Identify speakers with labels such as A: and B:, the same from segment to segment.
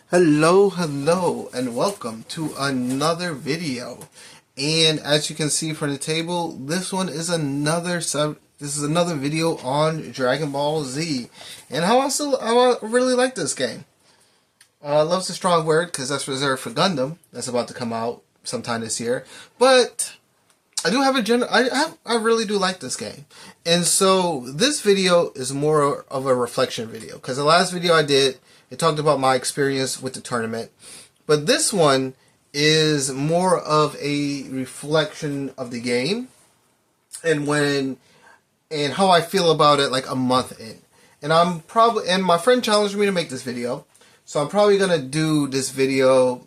A: Hello, and welcome to another video. And as you can see from the table, this one is another video on Dragon Ball Z, and how I really like this game. Love's a strong word because that's reserved for Gundam. That's about to come out sometime this year. But I do have I really do like this game, and so this video is more of a reflection video because the last video I did, it talked about my experience with the tournament, but this one is more of a reflection of the game and how I feel about it like a month in. And my friend challenged me to make this video, so I'm probably gonna do this video.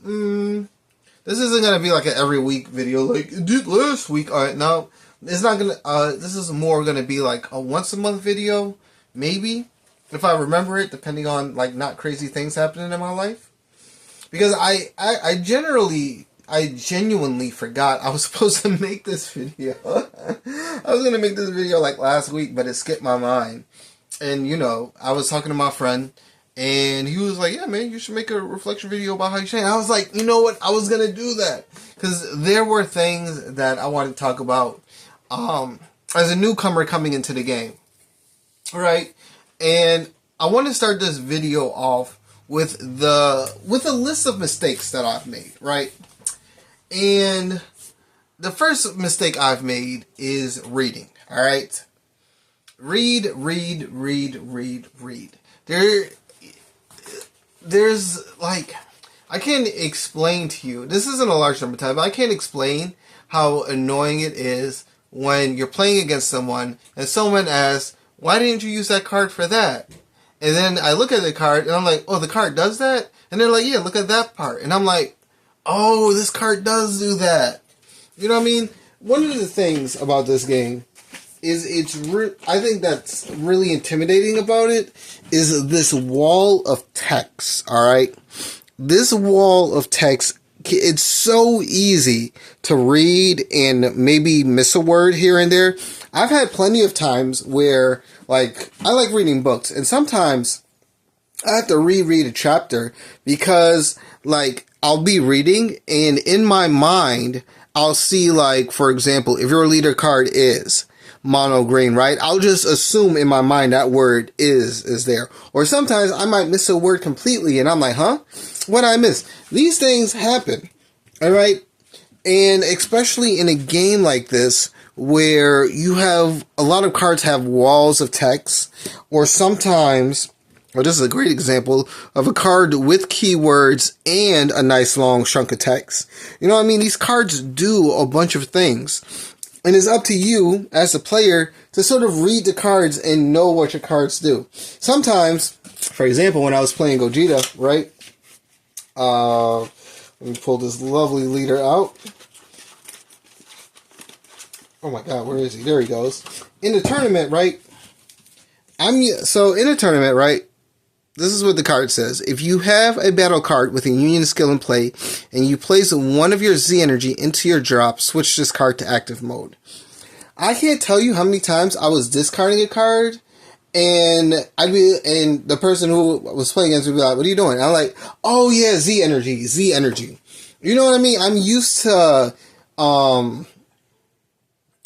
A: This isn't gonna be like an every week video like it did last week. Alright, no, it's not gonna. This is more gonna be like a once a month video, maybe, if I remember it, depending on like not crazy things happening in my life. Because I genuinely forgot I was supposed to make this video. I was gonna make this video like last week, but it skipped my mind. And I was talking to my friend, and he was like, "Yeah, man, you should make a reflection video about how you train." I was like, you know what? I was gonna do that because there were things that I wanted to talk about as a newcomer coming into the game, right? And I want to start this video off with a list of mistakes that I've made, right? And the first mistake I've made is reading. All right, read. There's like, I can't explain to you. This isn't a large number of times, but I can't explain how annoying it is when you're playing against someone and someone asks, "Why didn't you use that card for that?" And then I look at the card and I'm like, "Oh, the card does that?" And they're like, "Yeah, look at that part." And I'm like, "Oh, this card does do that." You know what I mean? One of the things about this game is I think that's really intimidating about it is this wall of text. All right, this wall of text. It's so easy to read and maybe miss a word here and there. I've had plenty of times where, like, I like reading books, and sometimes I have to reread a chapter because, like, I'll be reading, and in my mind, I'll see, like, for example, if your leader card is mono green, right? I'll just assume in my mind that word is there. Or sometimes I might miss a word completely, and I'm like, huh? What did I miss? These things happen, all right? And especially in a game like this, where you have a lot of cards have walls of text, or sometimes, or this is a great example of a card with keywords and a nice long chunk of text. You know what I mean? These cards do a bunch of things. And it's up to you as a player to sort of read the cards and know what your cards do. Sometimes, for example, when I was playing Gogeta, right? Let me pull this lovely leader out. Oh my god, where is he? There he goes. In the tournament, right? This is what the card says. If you have a battle card with a union skill in play, and you place one of your Z energy into your drop, switch this card to active mode. I can't tell you how many times I was discarding a card, and the person who was playing against me would be like, "What are you doing?" And I'm like, "Oh yeah, Z energy. You know what I mean? I'm used to,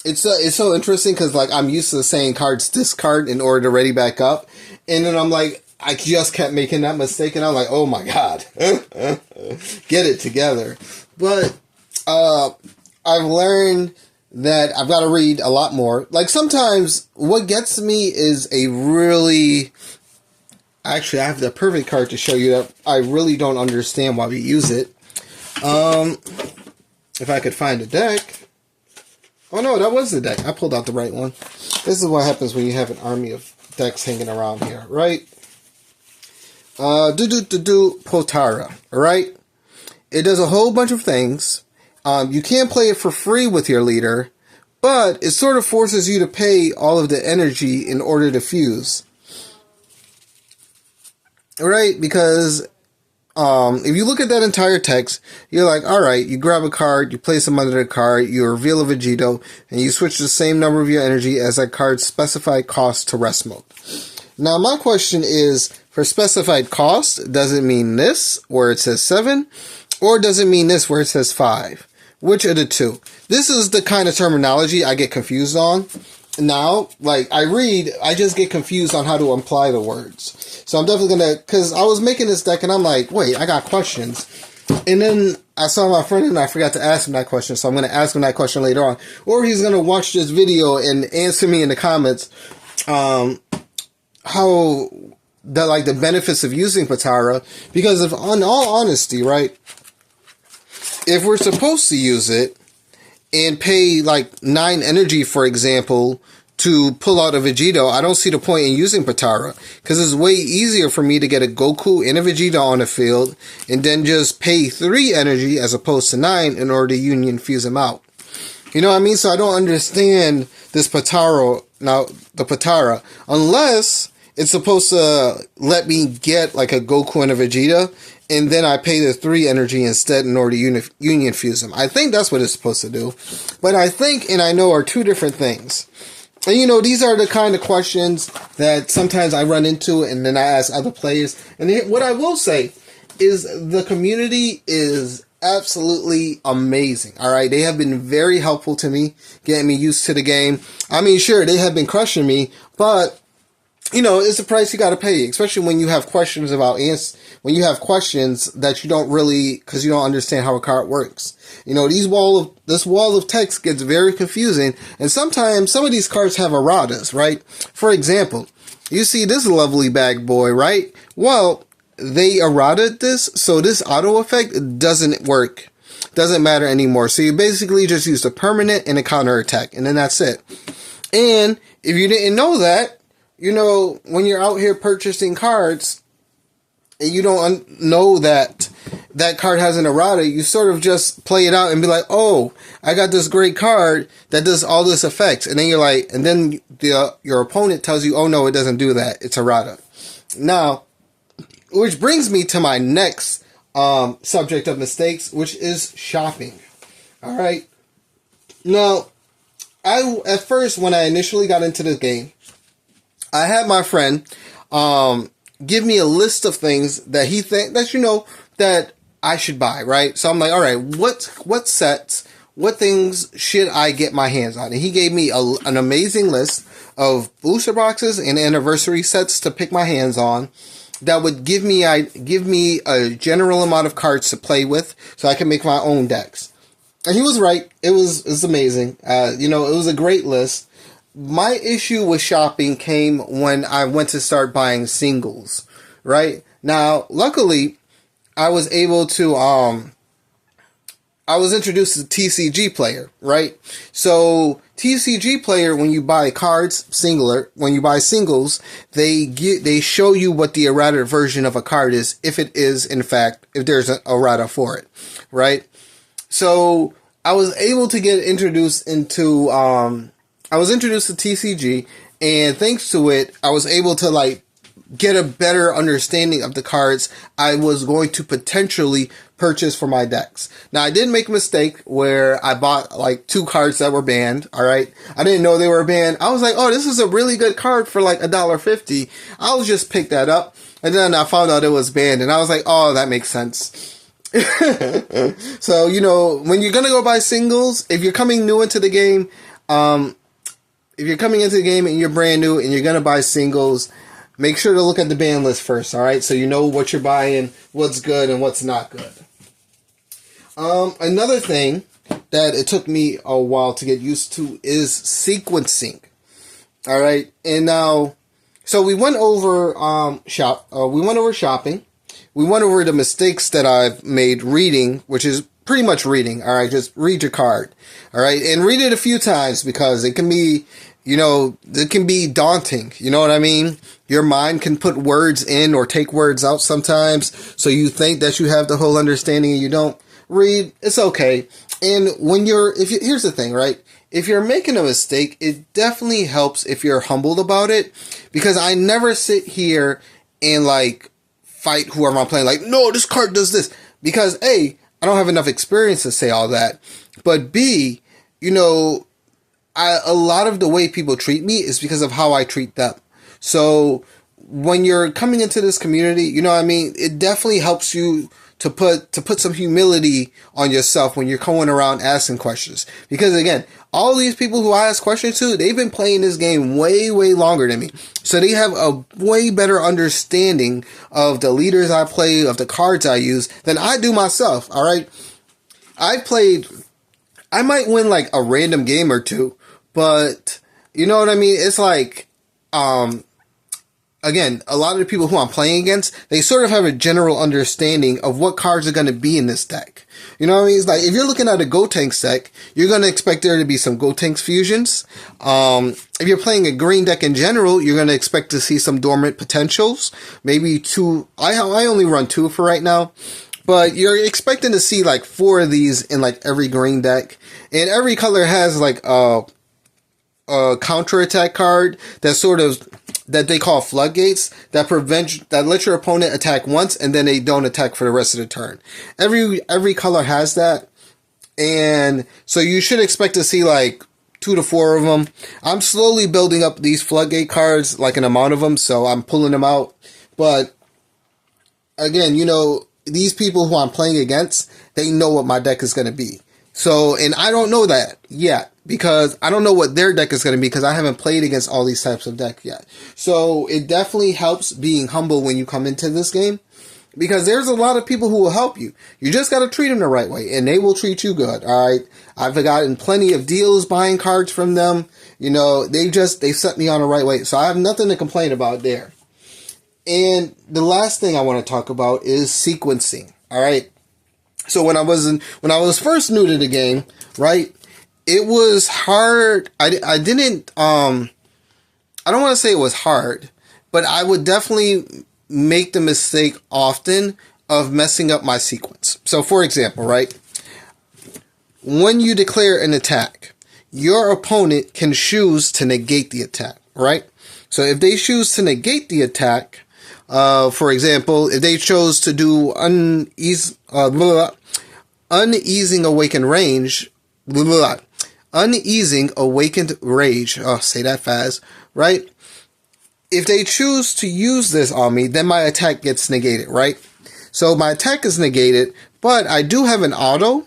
A: it's so interesting because, like, I'm used to saying cards discard in order to ready back up, and then I'm like, I just kept making that mistake, and I'm like, oh my god, get it together. But I've learned that I've got to read a lot more. Like, sometimes what gets me is actually, I have the perfect card to show you that I really don't understand why we use it. If I could find a deck. Oh no, that was the deck. I pulled out the right one. This is what happens when you have an army of decks hanging around here, right? Potara, alright? It does a whole bunch of things. You can't play it for free with your leader, but it sort of forces you to pay all of the energy in order to fuse. Alright? Because if you look at that entire text, you're like, alright, you grab a card, you place them under the card, you reveal a Vegito, and you switch the same number of your energy as that card's specified cost to rest mode. Now, my question is, For specified cost, does it mean this where it says 7? Or does it mean this where it says 5? Which of the two? This is the kind of terminology I get confused on. Now, like, I just get confused on how to apply the words. So I'm definitely going to, because I was making this deck and I'm like, wait, I got questions. And then I saw my friend and I forgot to ask him that question. So I'm going to ask him that question later on. Or he's going to watch this video and answer me in the comments how that, like, the benefits of using Patara. Because if, in all honesty, right, if we're supposed to use it and pay like 9 energy, for example, to pull out a Vegeta, I don't see the point in using Patara, because it's way easier for me to get a Goku and a Vegeta on the field and then just pay 3 energy as opposed to 9 in order to Union fuse them out. You know what I mean? So I don't understand this Patara, now the Patara, unless it's supposed to let me get like a Goku and a Vegeta, and then I pay the 3 energy instead in order to Union fuse them. I think that's what it's supposed to do. But I think and I know are 2 different things. And you know, these are the kind of questions that sometimes I run into and then I ask other players. And what I will say is the community is absolutely amazing. All right. They have been very helpful to me, getting me used to the game. I mean, sure, they have been crushing me, but you know, it's a price you got to pay, especially when you have questions about when you have questions that you don't really, because you don't understand how a card works. You know, this wall of text gets very confusing, and sometimes some of these cards have erratas, right? For example, you see this lovely bag boy, right? Well, they errated this, so this auto effect doesn't work. Doesn't matter anymore. So you basically just use the permanent and a counter attack, and then that's it. And if you didn't know that, you know, when you're out here purchasing cards and you don't know that that card has an errata, you sort of just play it out and be like, oh, I got this great card that does all this effects. And then you're like, and then your opponent tells you, oh no, it doesn't do that. It's errata. Now, which brings me to my next subject of mistakes, which is shopping. All right. Now, at first, when I initially got into the game, I had my friend give me a list of things that he that I should buy, right? So I'm like, all right, what sets, what things should I get my hands on? And he gave me an amazing list of booster boxes and anniversary sets to pick my hands on that would give me a general amount of cards to play with so I can make my own decks. And he was right. It was amazing. You know, it was a great list. My issue with shopping came when I went to start buying singles, right? Now, luckily, I was able to, I was introduced to TCG Player, right? So, TCG Player, when you buy cards, when you buy singles, they show you what the errata version of a card is, if it is, in fact, if there's an errata for it, right? So, I was able to get introduced into, I was introduced to TCG, and thanks to it, I was able to like get a better understanding of the cards I was going to potentially purchase for my decks. Now, I did make a mistake where I bought like 2 cards that were banned. All right, I didn't know they were banned. I was like, oh, this is a really good card for like $1.50. I'll just pick that up, and then I found out it was banned, and I was like, oh, that makes sense. So, you know, when you're gonna go buy singles, if you're coming new into the game, if you're coming into the game and you're brand new and you're going to buy singles, make sure to look at the ban list first, all right? So you know what you're buying, what's good and what's not good. Another thing that it took me a while to get used to is sequencing, all right? And now, so we went over shopping. We went over the mistakes that I've made reading, which is pretty much reading. All right, just read your card. All right, and read it a few times because it can be, you know, it can be daunting. You know what I mean? Your mind can put words in or take words out sometimes, so you think that you have the whole understanding and you don't. Read, it's okay. And here's the thing, right? If you're making a mistake, it definitely helps if you're humbled about it, because I never sit here and like fight whoever I'm playing like, no, this card does this, because A, I don't have enough experience to say all that. But B, you know, a lot of the way people treat me is because of how I treat them. So when you're coming into this community, you know what I mean? It definitely helps you to put some humility on yourself when you're going around asking questions. Because again, all these people who I ask questions to, they've been playing this game way, way longer than me. So they have a way better understanding of the leaders I play, of the cards I use, than I do myself, alright? I might win like a random game or two, but you know what I mean? It's like, again, a lot of the people who I'm playing against, they sort of have a general understanding of what cards are going to be in this deck. You know what I mean? It's like, if you're looking at a Gotenks deck, you're going to expect there to be some Gotenks fusions. If you're playing a green deck in general, you're going to expect to see some dormant potentials. Maybe 2. I only run 2 for right now. But you're expecting to see like 4 of these in like every green deck. And every color has like a counterattack card that they call floodgates, that let your opponent attack once and then they don't attack for the rest of the turn. Every color has that. And so you should expect to see like 2 to 4 of them. I'm slowly building up these floodgate cards, like an amount of them, so I'm pulling them out. But again, you know, these people who I'm playing against, they know what my deck is going to be. So, and I don't know that yet, because I don't know what their deck is going to be, because I haven't played against all these types of decks yet. So it definitely helps being humble when you come into this game, because there's a lot of people who will help you. You just got to treat them the right way, and they will treat you good. All right. I've gotten plenty of deals buying cards from them. You know, they set me on the right way. So I have nothing to complain about there. And the last thing I want to talk about is sequencing. All right. So when I was first new to the game, right, it was hard. I don't want to say it was hard, but I would definitely make the mistake often of messing up my sequence. So for example, right, when you declare an attack, your opponent can choose to negate the attack, right? So if they choose to negate the attack, for example, if they chose to do uneasing awakened rage, uneasing awakened rage, say that fast, right? If they choose to use this on me, then my attack gets negated, right? So my attack is negated, but I do have an auto.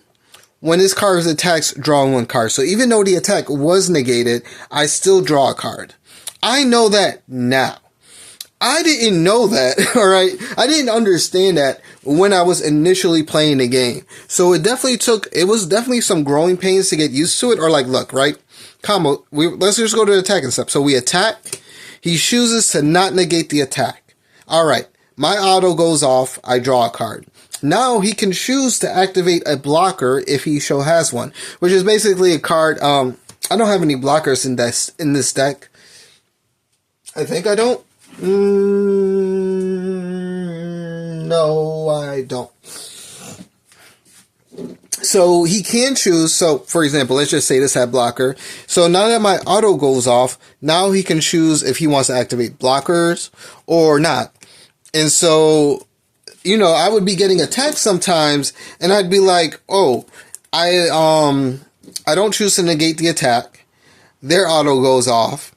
A: When this card attacks, draw 1 card. So even though the attack was negated, I still draw a card. I know that now. I didn't know that, alright? I didn't understand that when I was initially playing the game. So it was definitely some growing pains to get used to it, or like, look, right? Combo, let's just go to the attacking step. So we attack, he chooses to not negate the attack. Alright, my auto goes off, I draw a card. Now he can choose to activate a blocker if he has one, which is basically a card, I don't have any blockers in this deck. I think I don't. No, I don't. So he can choose. So for example, let's just say this had blocker. So now that my auto goes off, now he can choose if he wants to activate blockers or not. And so, you know, I would be getting attacked sometimes and I'd be like, oh, I don't choose to negate the attack. Their auto goes off.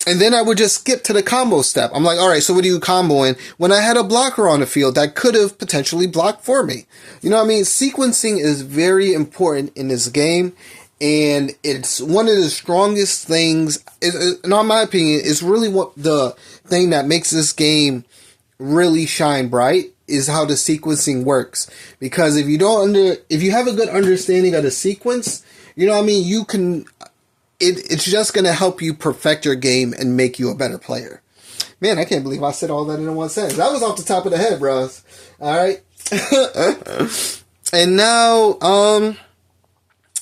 A: And then I would just skip to the combo step. I'm like, all right, so what are you comboing? When I had a blocker on the field that could have potentially blocked for me. You know what I mean? Sequencing is very important in this game. And it's one of the strongest things, in my opinion, is really what the thing that makes this game really shine bright is how the sequencing works. Because if you have a good understanding of the sequence, you know what I mean, you can... It's just going to help you perfect your game and make you a better player. Man, I can't believe I said all that in one sentence. That was off the top of the head, bros. All right. And now,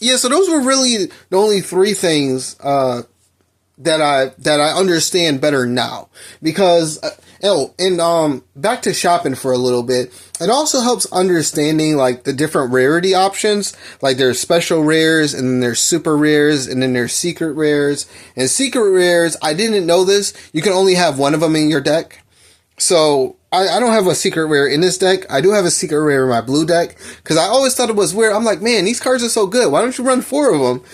A: yeah, so those were really the only 3 things that I understand better now. Because, back to shopping for a little bit, it also helps understanding, like, the different rarity options. Like, there's special rares, and then there's super rares, and then there's secret rares. And secret rares, I didn't know this, you can only have one of them in your deck. So, I don't have a secret rare in this deck. I do have a secret rare in my blue deck because I always thought it was weird. I'm like, man, these cards are so good. Why don't you run 4 of them?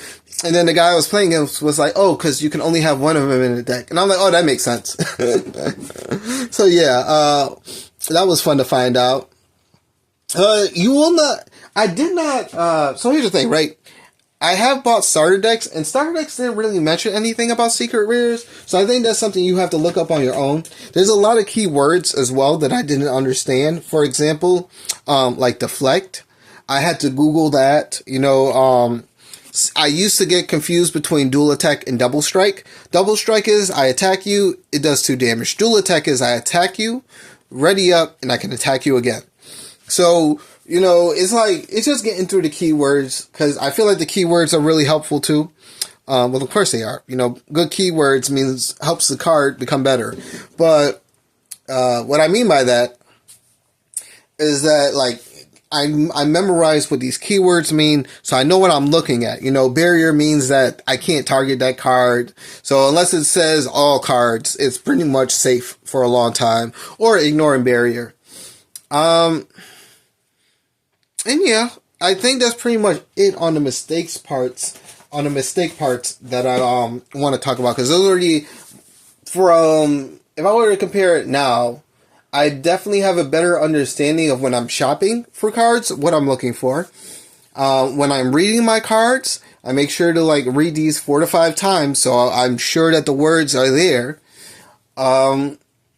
A: And then the guy I was playing against was like, oh, because you can only have 1 of them in the deck. And I'm like, oh, that makes sense. So yeah, that was fun to find out. You will not. I did not. So here's the thing, right? I have bought starter decks, and starter decks didn't really mention anything about secret rares, so I think that's something you have to look up on your own. There's a lot of key words as well that I didn't understand. For example, like deflect. I had to Google that. I used to get confused between dual attack and double strike. Double strike is I attack you, it does 2 damage. Dual attack is I attack you, ready up, and I can attack you again. So, it's just getting through the keywords, because I feel like the keywords are really helpful too. Well, of course they are. Good keywords means helps the card become better. But what I mean by that is that, like, I memorize what these keywords mean, so I know what I'm looking at. Barrier means that I can't target that card. So unless it says all cards, it's pretty much safe for a long time. Or ignoring barrier. And yeah, I think that's pretty much it on the mistake parts that I want to talk about, because those already if I were to compare it now, I definitely have a better understanding of when I'm shopping for cards, what I'm looking for. When I'm reading my cards, I make sure to read these 4 to 5 times, so I'm sure that the words are there.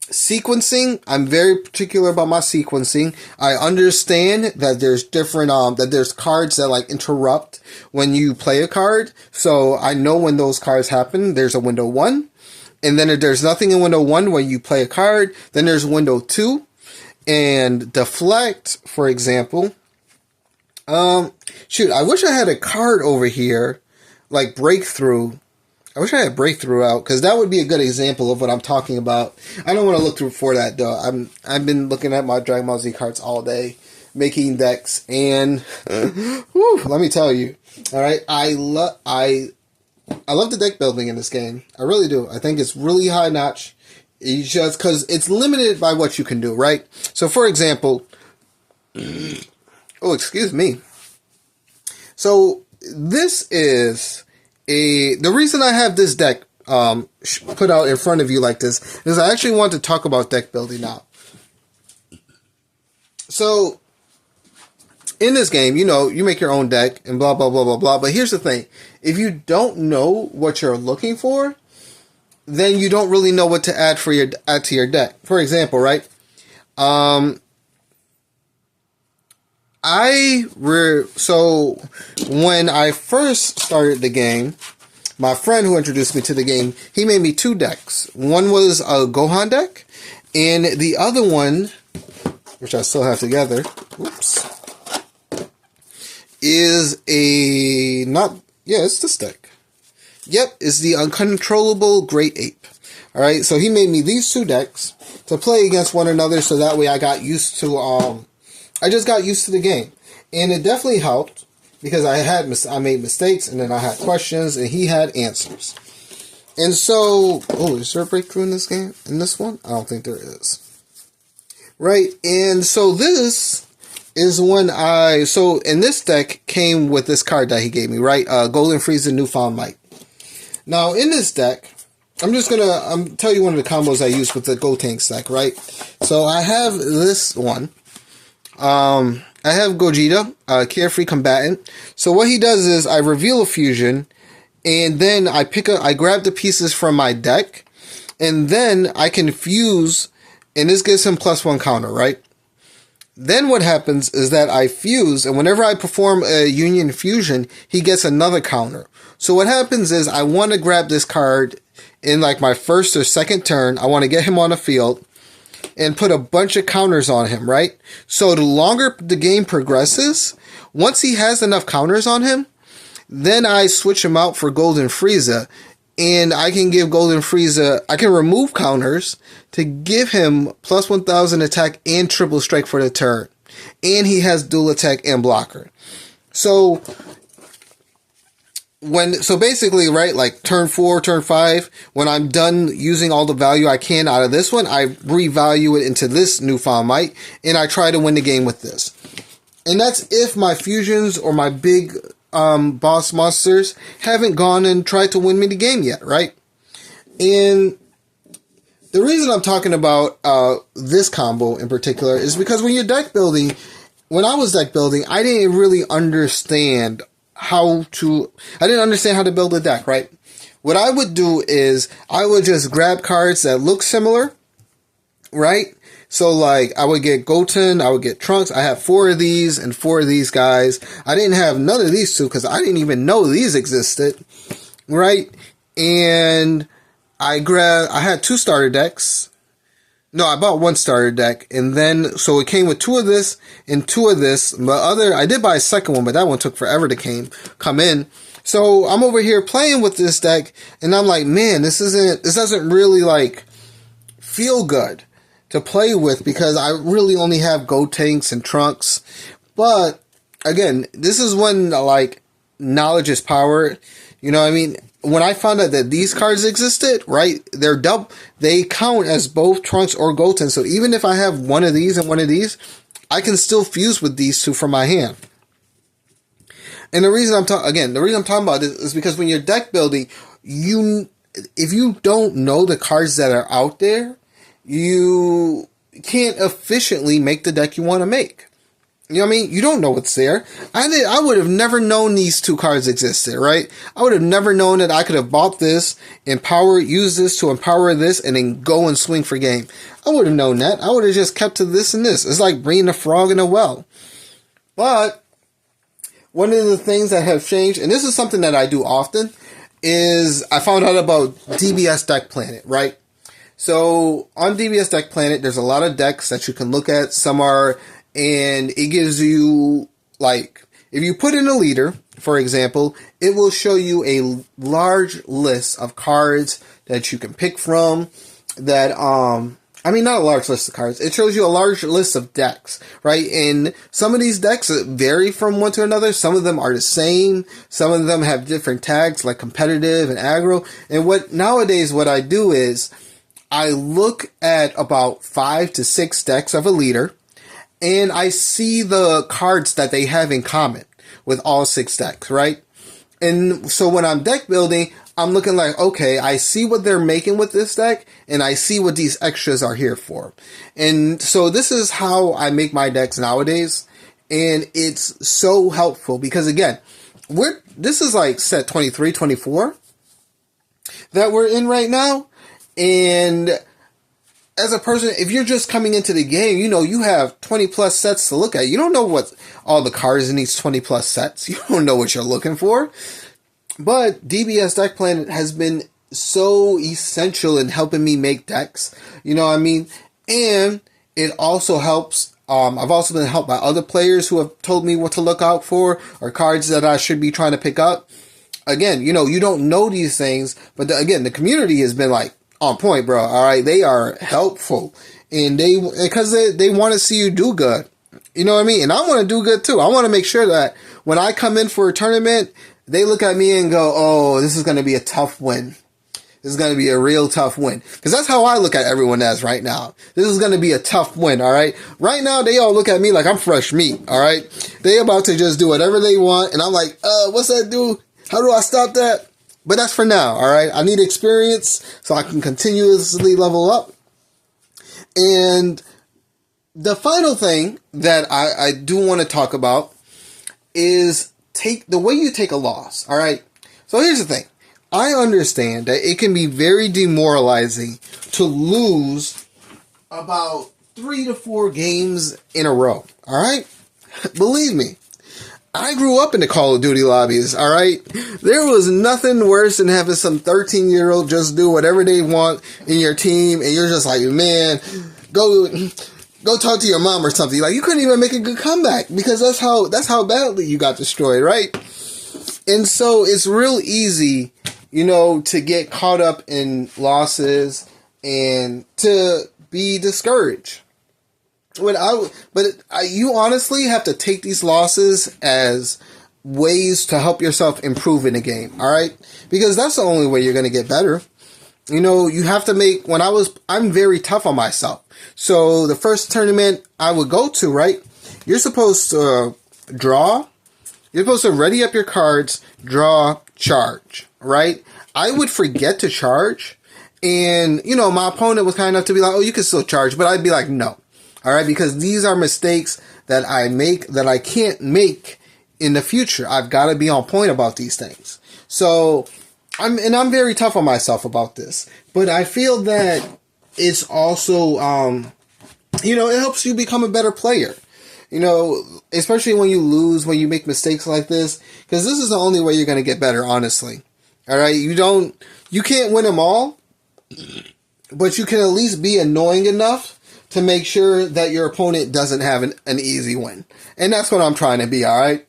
A: Sequencing, I'm very particular about my sequencing. I understand that there's different, that there's cards that interrupt when you play a card. So I know when those cards happen, there's a window 1. And then if there's nothing in window 1 when you play a card, then there's window 2. And deflect, for example. I wish I had a card over here, like breakthrough. I wish I had breakthrough out, because that would be a good example of what I'm talking about. I don't want to look through for that though. I've been looking at my Dragon Ball Z cards all day, making decks, and let me tell you, all right, I love the deck building in this game. I really do. I think it's really high notch. It's just because it's limited by what you can do, right? So, for example, excuse me. So this is the reason I have this deck put out in front of you like this is I actually want to talk about deck building now. So in this game, you make your own deck and blah, blah, blah, blah, blah. But here's the thing. If you don't know what you're looking for, then you don't really know what to add to your deck. For example, right? So when I first started the game, my friend who introduced me to the game, he made me 2 decks. One was a Gohan deck, and the other one, which I still have together, is it's this deck. Yep, it's the Uncontrollable Great Ape. Alright, so he made me these 2 decks to play against one another, so that way I got used to, I just got used to the game. And it definitely helped, because I made mistakes, and then I had questions, and he had answers. And so, is there a breakthrough in this game? In this one? I don't think there is. Right, and so this is when and this deck came with this card that he gave me, right? Golden Frieza Newfound Might. Now, in this deck, I'm just gonna tell you one of the combos I use with the Gotenks deck, right? So I have this one. I have Gogeta, Carefree Combatant. So what he does is I reveal a fusion, and then I grab the pieces from my deck, and then I can fuse, and this gives him +1 counter, right? Then what happens is that I fuse, and whenever I perform a Union Fusion, he gets another counter. So what happens is I want to grab this card in my first or second turn. I want to get him on the field and put a bunch of counters on him, right? So the longer the game progresses, once he has enough counters on him, then I switch him out for Golden Frieza, and I can give Golden Frieza, I can remove counters to give him +1000 attack and triple strike for the turn. And he has dual attack and blocker. So so basically, right, like turn 4, turn 5, when I'm done using all the value I can out of this one, I revalue it into this newfound might, and I try to win the game with this. And that's if my fusions or my big boss monsters haven't gone and tried to win me the game yet, right? And the reason I'm talking about this combo in particular is because when I was deck building, I didn't really understand I didn't understand how to build a deck, right? What I would do is I would just grab cards that look similar, right? So like I would get Goten, I would get Trunks. I have 4 of these and 4 of these guys. I didn't have none of these 2 because I didn't even know these existed, right? And I had 2 starter decks. No, I bought 1 starter deck, and then, so it came with 2 of this and 2 of this. I did buy a second one, but that one took forever to come in. So I'm over here playing with this deck, and I'm like, man, this doesn't really, like, feel good to play with, because I really only have Gotenks and Trunks. But, again, this is when, like, knowledge is power. You know what I mean? When I found out that these cards existed, right, they count as both Trunks or Goten. So even if I have one of these and one of these, I can still fuse with these 2 from my hand. And the reason I'm talking about this is because when you're deck building, if you don't know the cards that are out there, you can't efficiently make the deck you want to make. You know what I mean? You don't know what's there. I would have never known these 2 cards existed, right? I would have never known that I could have bought this, use this to empower this, and then go and swing for game. I would have known that. I would have just kept to this and this. It's like bringing a frog in a well. But one of the things that have changed, and this is something that I do often, is I found out about DBS Deck Planet, right? So on DBS Deck Planet, there's a lot of decks that you can look at. Some are... And it gives you, like, if you put in a leader, for example, it will show you a large list of cards that you can pick from that, not a large list of cards. It shows you a large list of decks, right? And some of these decks vary from one to another. Some of them are the same. Some of them have different tags, like competitive and aggro. And nowadays what I do is I look at about 5 to 6 decks of a leader, and I see the cards that they have in common with all 6 decks, right? And so when I'm deck building, I'm looking like, okay, I see what they're making with this deck, and I see what these extras are here for. And so this is how I make my decks nowadays, and it's so helpful because, again, this is like set 23, 24 that we're in right now, and as a person, if you're just coming into the game, you have 20 plus sets to look at. You don't know what all the cards in these 20 plus sets. You don't know what you're looking for. But DBS Deck Planet has been so essential in helping me make decks. You know what I mean? And it also helps. I've also been helped by other players who have told me what to look out for or cards that I should be trying to pick up. Again, you don't know these things, but the community has been like, on point, bro. All right, they are helpful, and because they want to see you do good. You know what I mean? And I want to do good too. I want to make sure that when I come in for a tournament, they look at me and go, "Oh, this is going to be a tough win. This is going to be a real tough win." Because that's how I look at everyone as right now. This is going to be a tough win. All right. Right now, they all look at me like I'm fresh meat. All right. They about to just do whatever they want, and I'm like, what's that do? How do I stop that? But that's for now, all right? I need experience so I can continuously level up. And the final thing that I do want to talk about is the way you take a loss, all right? So here's the thing. I understand that it can be very demoralizing to lose about 3 to 4 games in a row, all right? Believe me. I grew up in the Call of Duty lobbies, all right? There was nothing worse than having some 13-year-old just do whatever they want in your team, and you're just like, man, go talk to your mom or something. Like, you couldn't even make a good comeback because that's how badly you got destroyed, right? And so it's real easy, to get caught up in losses and to be discouraged. You honestly have to take these losses as ways to help yourself improve in the game, all right? Because that's the only way you're going to get better. You know, you have to make, I'm very tough on myself. So the first tournament I would go to, right, you're supposed to draw. You're supposed to ready up your cards, draw, charge, right? I would forget to charge. And, you know, my opponent was kind enough to be like, oh, you can still charge. But I'd be like, no. All right? Because these are mistakes that I make that I can't make in the future. I've got to be on point about these things. So, I'm very tough on myself about this. But I feel that it's also, you know, it helps you become a better player. You know, especially when you lose, when you make mistakes like this. Because this is the only way you're going to get better, honestly. All right? You can't win them all. But you can at least be annoying enough to make sure that your opponent doesn't have an easy win. And that's what I'm trying to be, all right?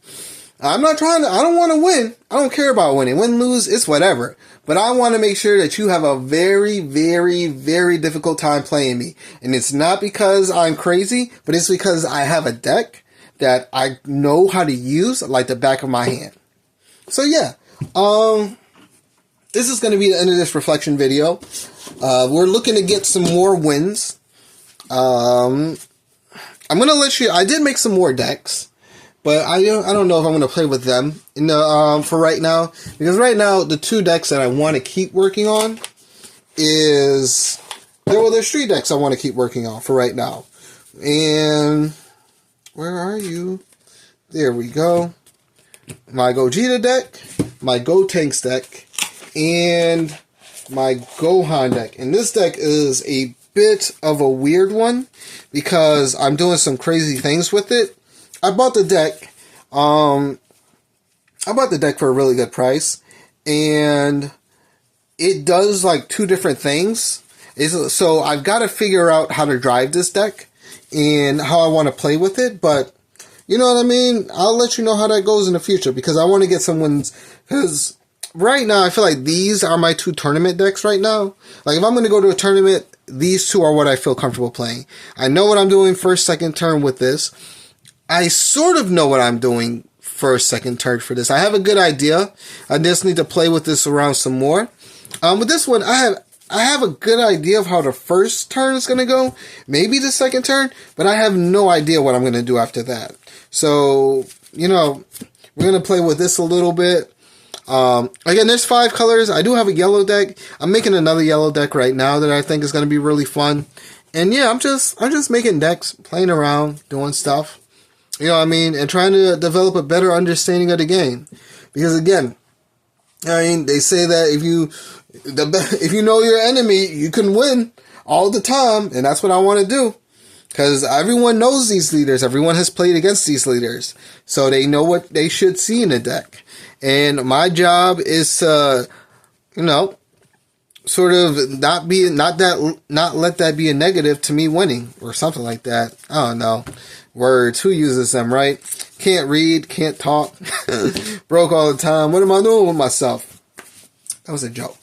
A: I don't want to win. I don't care about winning. Win, lose, it's whatever. But I want to make sure that you have a very, very, very difficult time playing me. And it's not because I'm crazy, but it's because I have a deck that I know how to use like the back of my hand. So yeah, this is going to be the end of this reflection video. We're looking to get some more wins. I'm going to let you... I did make some more decks, but I don't know if I'm going to play with them for right now. Because right now, the two decks that I want to keep working on is... Well, there's three decks I want to keep working on for right now. And... Where are you? There we go. My Gogeta deck, my Gotenks deck, and my Gohan deck. And this deck is a bit of a weird one because I'm doing some crazy things with it. I bought the deck. I bought the deck for a really good price, and it does like two different things. So I've got to figure out how to drive this deck and how I want to play with it. But you know what I mean? I'll let you know how that goes in the future because I want to get some wins. Because right now, I feel like these are my two tournament decks right now. Like, if I'm going to go to a tournament, these two are what I feel comfortable playing. I know what I'm doing first, second turn with this. I sort of know what I'm doing first, second turn for this. I have a good idea. I just need to play with this around some more. With this one, I have a good idea of how the first turn is going to go. Maybe the second turn, but I have no idea what I'm going to do after that. So, you know, we're going to play with this a little bit. Again, there's 5 colors. I do have a yellow deck. I'm making another yellow deck right now that I think is going to be really fun. And yeah, I'm just making decks, playing around, doing stuff. You know what I mean? And trying to develop a better understanding of the game. Because again, I mean, they say that if you know your enemy, you can win all the time. And that's what I want to do. Because everyone knows these leaders. Everyone has played against these leaders. So they know what they should see in a deck. And my job is to, you know, sort of not let that be a negative to me winning or something like that. I don't know. Words. Who uses them, right? Can't read, can't talk. Broke all the time. What am I doing with myself? That was a joke.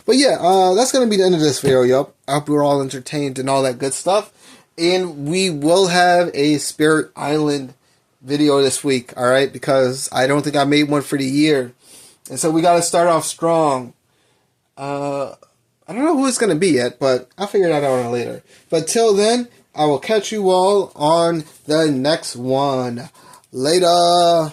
A: But yeah, that's going to be the end of this video, yup. I hope you're all entertained and all that good stuff. And we will have a Spirit Island video this week, alright? Because I don't think I made one for the year. And so we got to start off strong. I don't know who it's going to be yet, but I'll figure that out later. But till then, I will catch you all on the next one. Later.